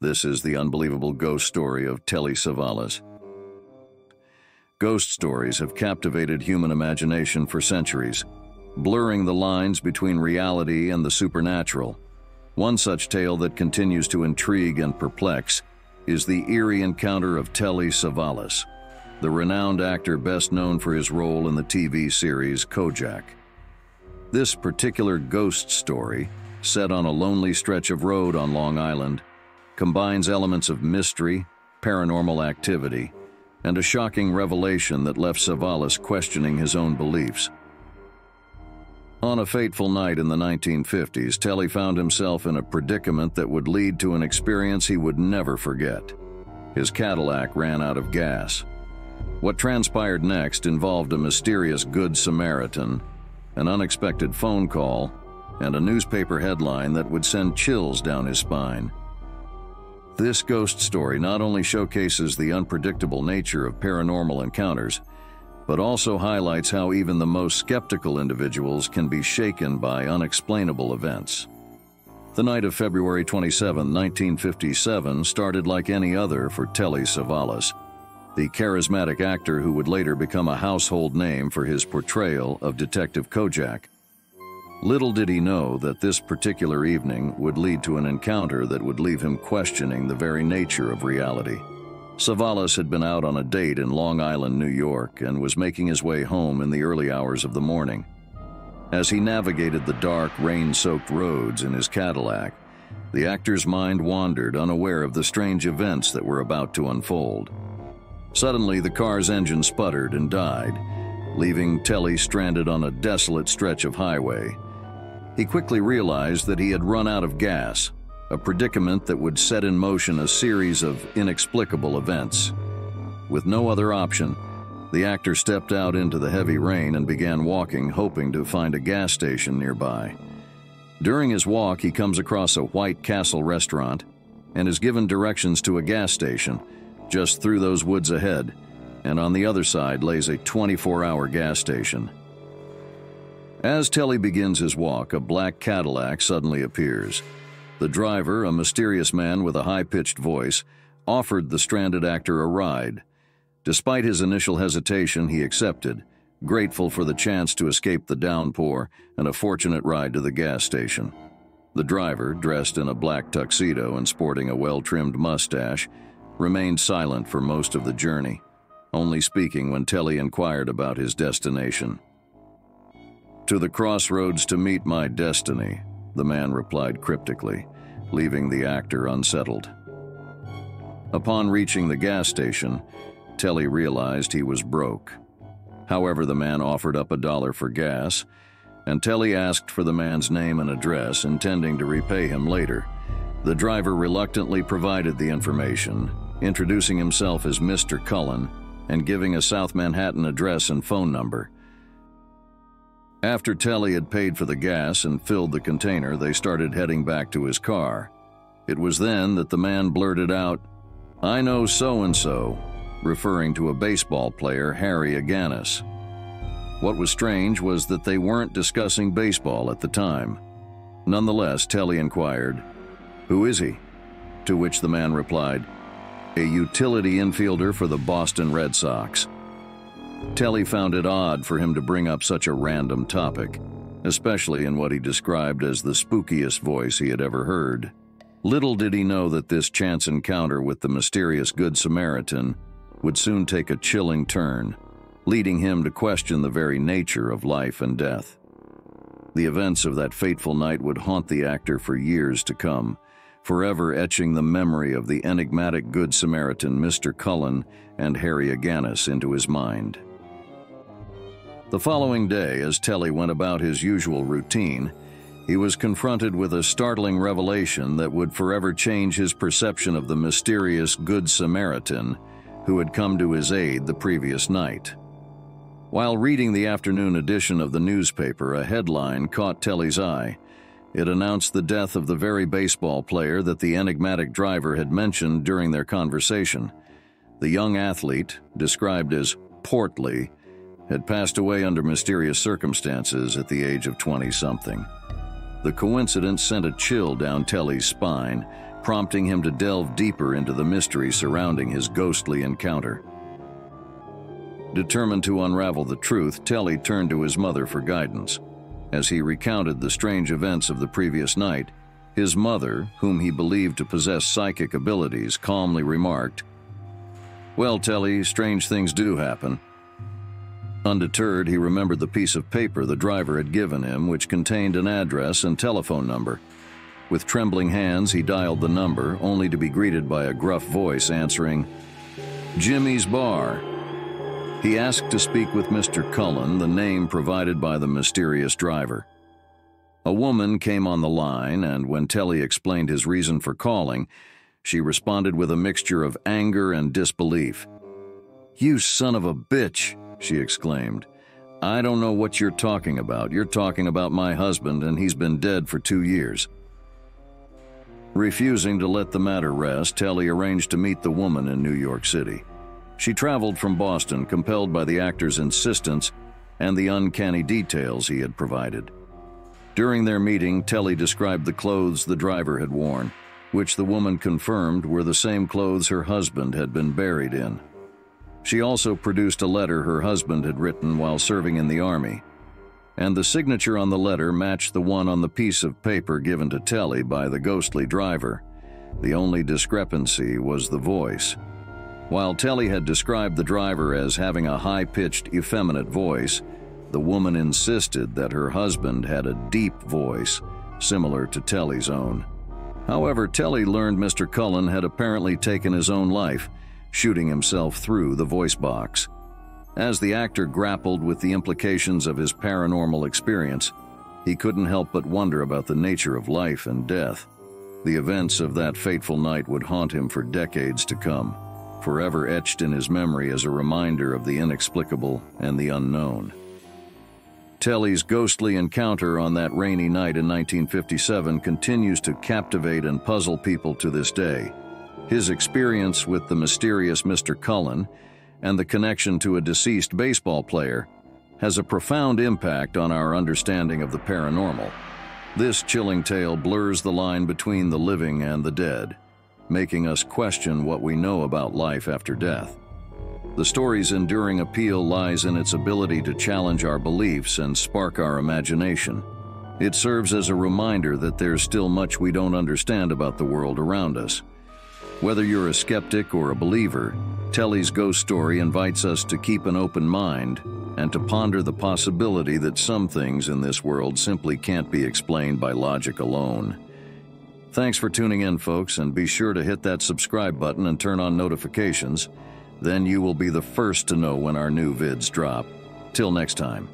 This is the unbelievable ghost story of Telly Savalas. Ghost stories have captivated human imagination for centuries, blurring the lines between reality and the supernatural. One such tale that continues to intrigue and perplex is the eerie encounter of Telly Savalas, the renowned actor best known for his role in the TV series Kojak. This particular ghost story, set on a lonely stretch of road on Long Island, combines elements of mystery, paranormal activity, and a shocking revelation that left Savalas questioning his own beliefs. On a fateful night in the 1950s, Telly found himself in a predicament that would lead to an experience he would never forget. His Cadillac ran out of gas. What transpired next involved a mysterious Good Samaritan, an unexpected phone call, and a newspaper headline that would send chills down his spine. This ghost story not only showcases the unpredictable nature of paranormal encounters, but also highlights how even the most skeptical individuals can be shaken by unexplainable events. The night of February 27, 1957 started like any other for Telly Savalas, the charismatic actor who would later become a household name for his portrayal of Detective Kojak. Little did he know that this particular evening would lead to an encounter that would leave him questioning the very nature of reality. Savalas had been out on a date in Long Island, New York, and was making his way home in the early hours of the morning. As he navigated the dark, rain-soaked roads in his Cadillac, the actor's mind wandered, unaware of the strange events that were about to unfold. Suddenly, the car's engine sputtered and died, leaving Telly stranded on a desolate stretch of highway. He quickly realized that he had run out of gas, a predicament that would set in motion a series of inexplicable events. With no other option, the actor stepped out into the heavy rain and began walking, hoping to find a gas station nearby. During his walk, he comes across a White Castle restaurant and is given directions to a gas station just through those woods ahead, and on the other side lays a 24-hour gas station. As Telly begins his walk, a black Cadillac suddenly appears. The driver, a mysterious man with a high-pitched voice, offered the stranded actor a ride. Despite his initial hesitation, he accepted, grateful for the chance to escape the downpour and a fortunate ride to the gas station. The driver, dressed in a black tuxedo and sporting a well-trimmed mustache, remained silent for most of the journey, only speaking when Telly inquired about his destination. "To the crossroads to meet my destiny," the man replied cryptically, leaving the actor unsettled. Upon reaching the gas station, Telly realized he was broke. However, the man offered up $1 for gas, and Telly asked for the man's name and address, intending to repay him later. The driver reluctantly provided the information, introducing himself as Mr. Cullen and giving a South Manhattan address and phone number. After Telly had paid for the gas and filled the container, they started heading back to his car. It was then that the man blurted out, "I know so-and-so," referring to a baseball player, Harry Aganis. What was strange was that they weren't discussing baseball at the time. Nonetheless, Telly inquired, "Who is he?" To which the man replied, "A utility infielder for the Boston Red Sox." Telly found it odd for him to bring up such a random topic, especially in what he described as the spookiest voice he had ever heard. Little did he know that this chance encounter with the mysterious Good Samaritan would soon take a chilling turn, leading him to question the very nature of life and death. The events of that fateful night would haunt the actor for years to come, forever etching the memory of the enigmatic Good Samaritan Mr. Cullen and Harry Aganis into his mind. The following day, as Telly went about his usual routine, he was confronted with a startling revelation that would forever change his perception of the mysterious Good Samaritan who had come to his aid the previous night. While reading the afternoon edition of the newspaper, a headline caught Telly's eye. It announced the death of the very baseball player that the enigmatic driver had mentioned during their conversation. The young athlete, described as portly, had passed away under mysterious circumstances at the age of 20-something. The coincidence sent a chill down Telly's spine, prompting him to delve deeper into the mystery surrounding his ghostly encounter. Determined to unravel the truth, Telly turned to his mother for guidance. As he recounted the strange events of the previous night, his mother, whom he believed to possess psychic abilities, calmly remarked, "Well, Telly, strange things do happen." Undeterred, he remembered the piece of paper the driver had given him, which contained an address and telephone number. With trembling hands, he dialed the number, only to be greeted by a gruff voice answering, "Jimmy's Bar." He asked to speak with Mr. Cullen, the name provided by the mysterious driver. A woman came on the line, and when Telly explained his reason for calling, she responded with a mixture of anger and disbelief. "You son of a bitch," she exclaimed. "I don't know what you're talking about. You're talking about my husband, and he's been dead for 2 years." Refusing to let the matter rest, Telly arranged to meet the woman in New York City. She traveled from Boston, compelled by the actor's insistence and the uncanny details he had provided. During their meeting, Telly described the clothes the driver had worn, which the woman confirmed were the same clothes her husband had been buried in. She also produced a letter her husband had written while serving in the army, and the signature on the letter matched the one on the piece of paper given to Telly by the ghostly driver. The only discrepancy was the voice. While Telly had described the driver as having a high-pitched, effeminate voice, the woman insisted that her husband had a deep voice, similar to Telly's own. However, Telly learned Mr. Cullen had apparently taken his own life, shooting himself through the voice box. As the actor grappled with the implications of his paranormal experience, he couldn't help but wonder about the nature of life and death. The events of that fateful night would haunt him for decades to come, forever etched in his memory as a reminder of the inexplicable and the unknown. Telly's ghostly encounter on that rainy night in 1957 continues to captivate and puzzle people to this day. His experience with the mysterious Mr. Cullen and the connection to a deceased baseball player has a profound impact on our understanding of the paranormal. This chilling tale blurs the line between the living and the dead, making us question what we know about life after death. The story's enduring appeal lies in its ability to challenge our beliefs and spark our imagination. It serves as a reminder that there's still much we don't understand about the world around us. Whether you're a skeptic or a believer, Telly's ghost story invites us to keep an open mind and to ponder the possibility that some things in this world simply can't be explained by logic alone. Thanks for tuning in, folks, and be sure to hit that subscribe button and turn on notifications. Then you will be the first to know when our new vids drop. Till next time.